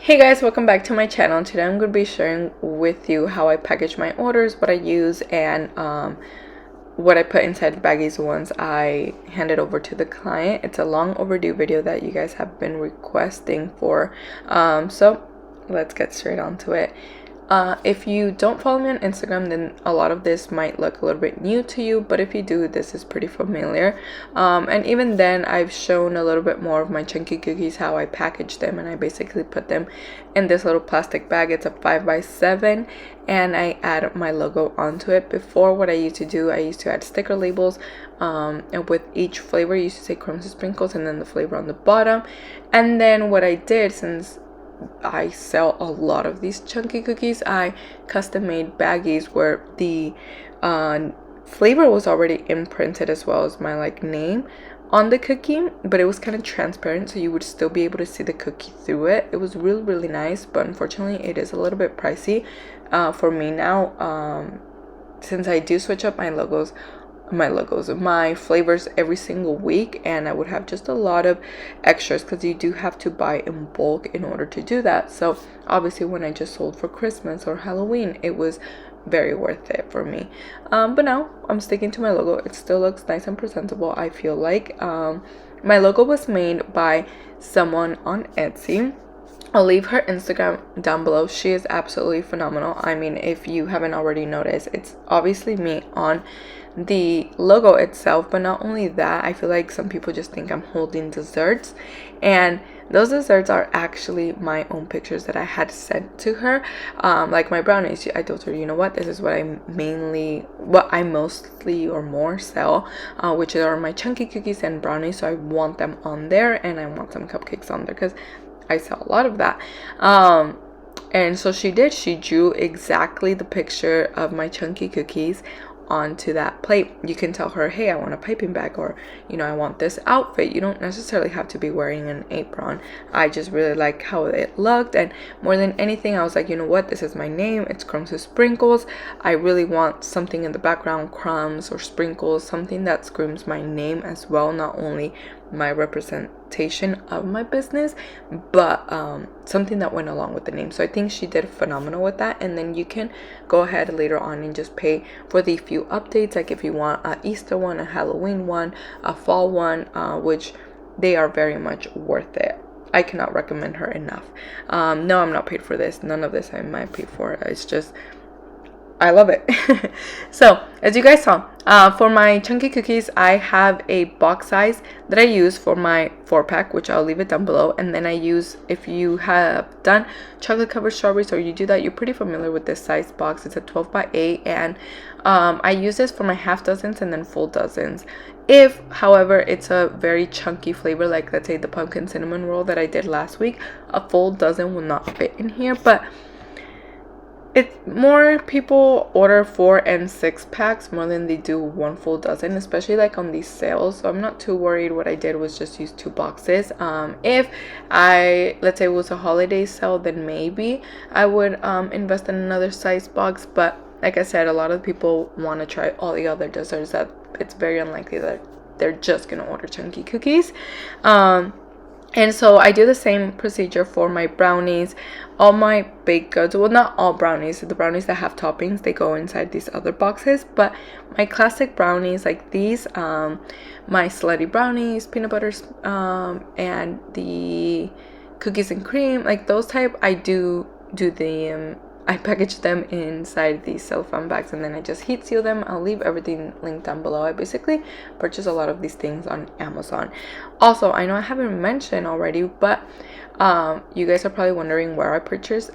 Hey guys, welcome back to my channel. Today I'm going to be sharing with you how I package my orders, what I use, and what I put inside the baggies once I hand it over to the client. It's a long overdue video that you guys have been requesting for, so let's get straight onto it. If you don't follow me on Instagram, then a lot of this might look a little bit new to you, but if you do, this is pretty familiar. And even then, I've shown a little bit more of my chunky cookies, how I package them, and I basically put them in this little plastic bag. It's a 5x7, and I add my logo onto it. Before, what I used to do, I used to add sticker labels, and with each flavor, I used to say crumbs and sprinkles, and then the flavor on the bottom. And then what I did, since I sell a lot of these chunky cookies, I custom made baggies where the flavor was already imprinted as well as my name on the cookie, but it was kind of transparent, so you would still be able to see the cookie through it. It was really nice, but unfortunately it is a little bit pricey for me now, since I do switch up my flavors every single week, and I would have just a lot of extras because you do have to buy in bulk in order to do that. So obviously when I just sold for Christmas or Halloween, it was very worth it for me, but now I'm sticking to my logo. It still looks nice and presentable, I feel like. My logo was made by someone on Etsy. I'll leave her Instagram down below. She is absolutely phenomenal. I mean, if you haven't already noticed, it's obviously me on the logo itself, but not only that, I feel like some people just think I'm holding desserts, and those desserts are actually my own pictures that I had sent to her. Like my brownies, I told her, you know what, this is what I mostly or more sell, which are my chunky cookies and brownies, so I want them on there, and I want some cupcakes on there because I sell a lot of that. And so she drew exactly the picture of my chunky cookies onto that plate. You can tell her, hey, I want a piping bag, or I want this outfit. You don't necessarily have to be wearing an apron. I just really like how it looked, and more than anything, I was like, you know what, this is my name, it's crumbs and sprinkles. I really want something in the background, crumbs or sprinkles, something that screams my name as well, not only my representation of my business, but something that went along with the name. So I think she did phenomenal with that. And then you can go ahead later on and just pay for the few updates, like if you want a Easter one, a Halloween one, a fall one, which they are very much worth it. I cannot recommend her enough. No, I'm not paid for this. None of this I might pay for. It's just, I love it. So as you guys saw, for my chunky cookies, I have a box size that I use for my 4-pack, which I'll leave it down below. And then I use, if you have done chocolate covered strawberries or you do that, you're pretty familiar with this size box. It's a 12x8, and I use this for my half dozens and then full dozens. If, however, it's a very chunky flavor, like let's say the pumpkin cinnamon roll that I did last week, a full dozen will not fit in here. But it's more people order 4 and 6 packs more than they do one full dozen, especially like on these sales. So I'm not too worried. What I did was just use 2 boxes. If let's say it was a holiday sale, then maybe I would invest in another size box. But like I said, a lot of people want to try all the other desserts, that it's very unlikely that they're just gonna order chunky cookies. And so I do the same procedure for my brownies, all my baked goods. Well, not all brownies. The brownies that have toppings, they go inside these other boxes. But my classic brownies, like these, my slutty brownies, peanut butters, and the cookies and cream, like those type, I do the I package them inside these cellophane bags, and then I just heat seal them. I'll leave everything linked down below. I basically purchase a lot of these things on Amazon. Also, I know I haven't mentioned already, but you guys are probably wondering where I purchase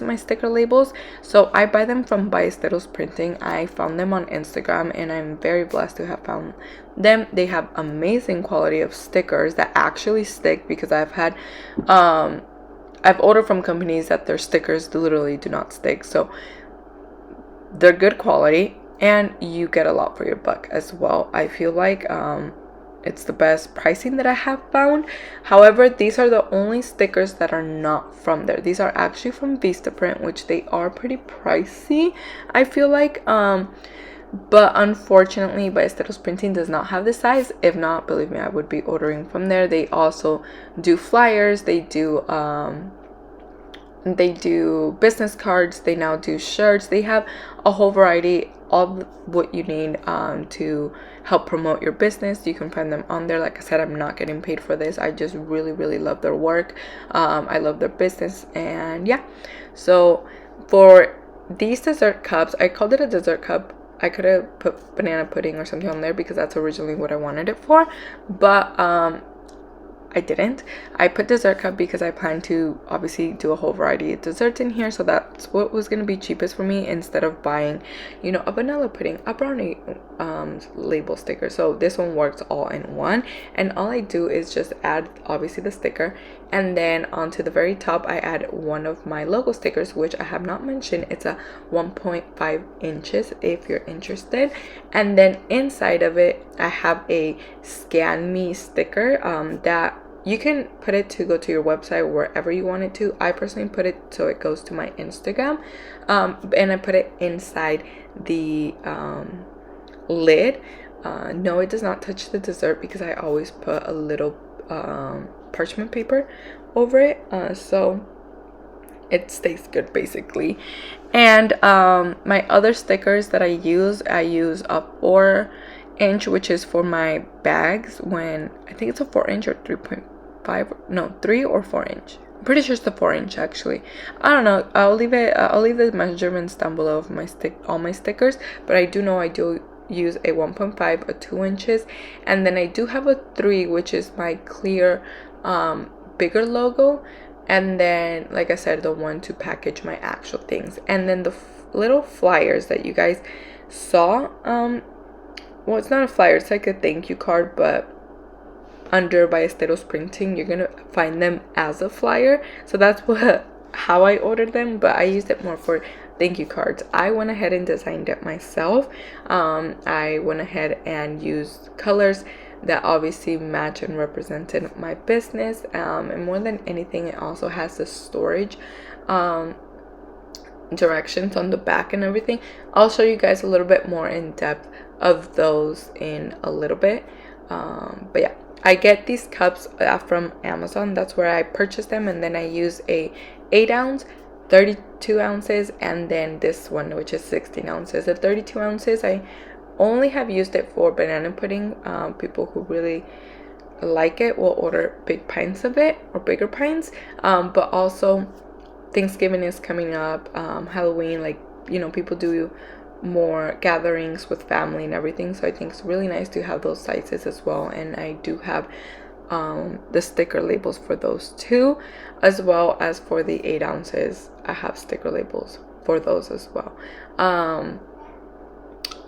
my sticker labels. So I buy them from Ballesteros Printing. I found them on Instagram, and I'm very blessed to have found them. They have amazing quality of stickers that actually stick, because I've ordered from companies that their stickers literally do not stick. So they're good quality, and you get a lot for your buck as well. I feel like it's the best pricing that I have found. However, these are the only stickers that are not from there. These are actually from Vistaprint, which they are pretty pricey, I feel like. But unfortunately, Ballesteros Printing does not have this size. If not, believe me, I would be ordering from there. They also do flyers. They do They do business cards, they now do shirts, they have a whole variety of what you need to help promote your business. You can find them on there. Like I said, I'm not getting paid for this. I just really love their work. I love their business, and yeah. So for these dessert cups, I called it a dessert cup. I could have put banana pudding or something on there because that's originally what I wanted it for, but I didn't. I put dessert cup because I plan to obviously do a whole variety of desserts in here, so that's what was going to be cheapest for me instead of buying, you know, a vanilla pudding, a brownie label sticker. So this one works all in one, and all I do is just add obviously the sticker, and then onto the very top I add one of my logo stickers, which I have not mentioned. It's a 1.5 inches if you're interested, and then inside of it I have a scan me sticker that you can put it to go to your website wherever you want it to. I personally put it so it goes to my Instagram, and I put it inside the lid. No, it does not touch the dessert because I always put a little parchment paper over it, so it stays good basically. And my other stickers that I use a 4-inch, which is for my bags. When I think it's a 4-inch or 3.5, no, 3 or 4-inch. I'm pretty sure it's the 4-inch actually. I don't know. I'll leave the measurements down below of all my stickers, but I do know I do use a 1.5, a 2 inches, and then I do have a 3, which is my clear bigger logo, and then like I said, the one to package my actual things. And then the little flyers that you guys saw, well, it's not a flyer, it's like a thank you card, but under Ballesteros Printing you're gonna find them as a flyer. So that's how I ordered them, but I used it more for thank you cards. I went ahead and designed it myself. I went ahead and used colors that obviously match and represented my business, and more than anything, it also has the storage directions on the back and everything. I'll show you guys a little bit more in depth of those in a little bit, but yeah, I get these cups from Amazon. That's where I purchased them, and then I use a 8 ounce, 32 ounces, and then this one, which is 16 ounces. The 32 ounces, I only have used it for banana pudding. People who really like it will order big pints of it, or bigger pints, but also Thanksgiving is coming up, Halloween, like, you know, people do more gatherings with family and everything, so I think it's really nice to have those sizes as well. And I do have the sticker labels for those too, as well as for the 8 ounces I have sticker labels for those as well.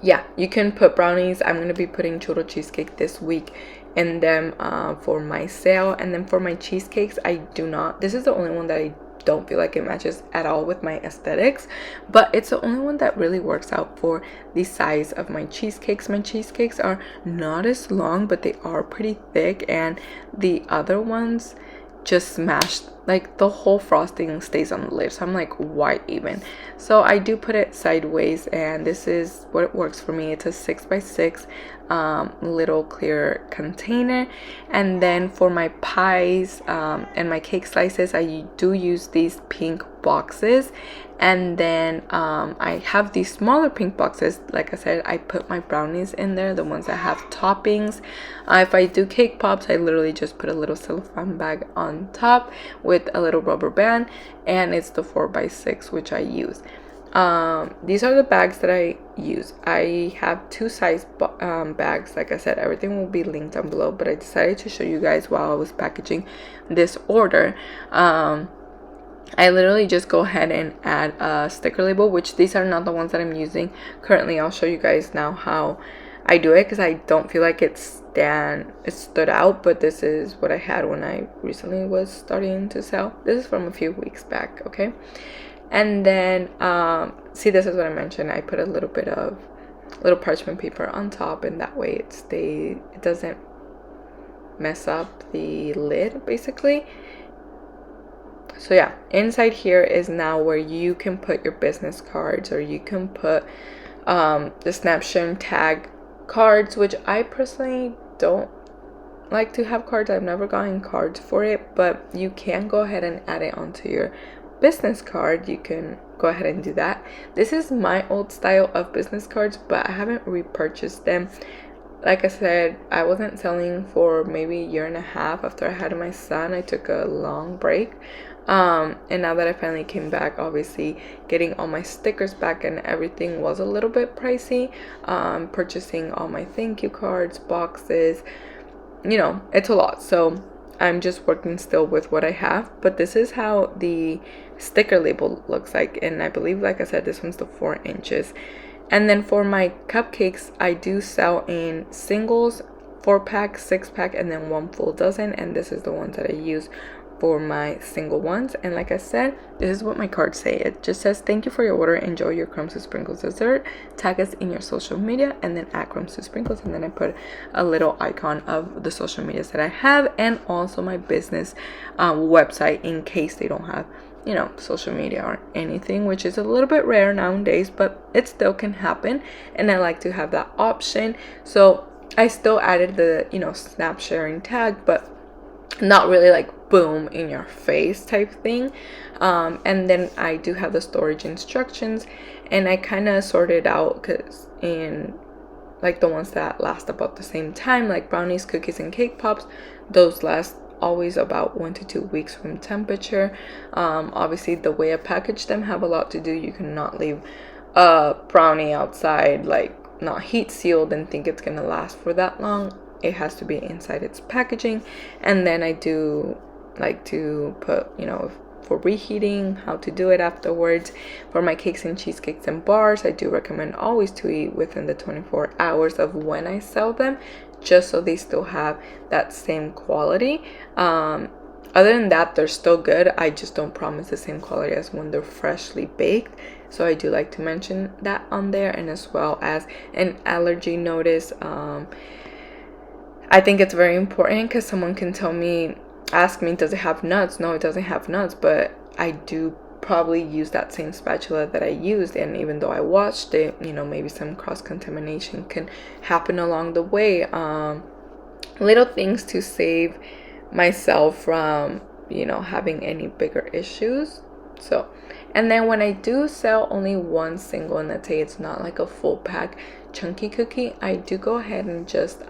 Yeah, you can put brownies. I'm going to be putting churro cheesecake this week in them for my sale. And then for my cheesecakes, I do not. This is the only one that I don't feel like it matches at all with my aesthetics, but it's the only one that really works out for the size of my cheesecakes. My cheesecakes are not as long, but they are pretty thick, and the other ones just smashed, like the whole frosting stays on the lid, so I'm like, why even? So I do put it sideways, and this is what it works for me. It's a 6x6 little clear container. And then for my pies and my cake slices, I do use these pink boxes. And then I have these smaller pink boxes. Like I said, I put my brownies in there, the ones that have toppings. If I do cake pops, I literally just put a little cellophane bag on top with a little rubber band, and it's the 4x6 which I use. These are the bags that I use. I have 2 size bags. Like I said, everything will be linked down below, but I decided to show you guys while I was packaging this order. I literally just go ahead and add a sticker label, which these are not the ones that I'm using currently. I'll show you guys now how I do it, because I don't feel like it stood out, but this is what I had when I recently was starting to sell. This is from a few weeks back, okay? And then see, this is what I mentioned. I put a little bit of little parchment paper on top, and that way it doesn't mess up the lid basically. So yeah, inside here is now where you can put your business cards, or you can put the snapshot tag cards, which I personally don't like to have cards. I've never gotten cards for it, but you can go ahead and add it onto your business card, you can go ahead and do that. This is my old style of business cards, but I haven't repurchased them. Like I said, I wasn't selling for maybe a year and a half after I had my son. I took a long break. And now that I finally came back, obviously getting all my stickers back and everything was a little bit pricey. Purchasing all my thank you cards, boxes, it's a lot. So I'm just working still with what I have, but this is how the sticker label looks like. And I believe, like I said, this one's the 4 inches. And then for my cupcakes, I do sell in singles, 4-pack, 6-pack, and then 1 full dozen. And this is the ones that I use for my single ones. And like I said, this is what my cards say. It just says, thank you for your order, enjoy your crumbs to sprinkles dessert, tag us in your social media, and then add crumbs to sprinkles. And then I put a little icon of the social medias that I have, and also my business website in case they don't have social media or anything, which is a little bit rare nowadays, but it still can happen, and I like to have that option. So I still added the snap sharing tag, but not really like boom in your face type thing. And then I do have the storage instructions, and I kind of sorted out, because in like the ones that last about the same time, like brownies, cookies, and cake pops, those last always about 1 to 2 weeks from temperature. Obviously the way I package them have a lot to do. You cannot leave a brownie outside, like not heat sealed, and think it's gonna last for that long. It has to be inside its packaging. And then I do like to put for reheating, how to do it afterwards. For my cakes and cheesecakes and bars, I do recommend always to eat within the 24 hours of when I sell them, just so they still have that same quality. Other than that, they're still good. I just don't promise the same quality as when they're freshly baked. So I do like to mention that on there, and as well as an allergy notice. I think it's very important, because someone can ask me, does it have nuts? No, it doesn't have nuts, but I do probably use that same spatula that I used, and even though I washed it, maybe some cross-contamination can happen along the way. Little things to save myself from having any bigger issues. So, and then when I do sell only one single, and let's say it's not like a full pack chunky cookie, I do go ahead and just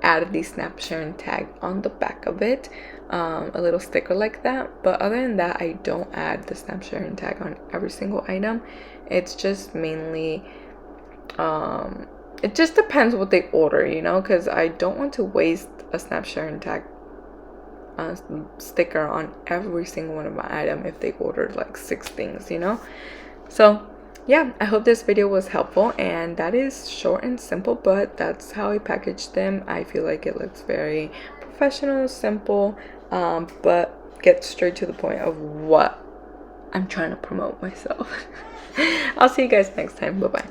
add the snap sharing tag on the back of it, a little sticker like that. But other than that, I don't add the snap sharing tag on every single item. It's just mainly it just depends what they order, because I don't want to waste a snap sharing tag sticker on every single one of my items if they ordered like 6 things. So yeah, I hope this video was helpful, and that is short and simple, but that's how I package them. I feel like it looks very professional, simple, but get straight to the point of what I'm trying to promote myself. I'll see you guys next time. Bye bye.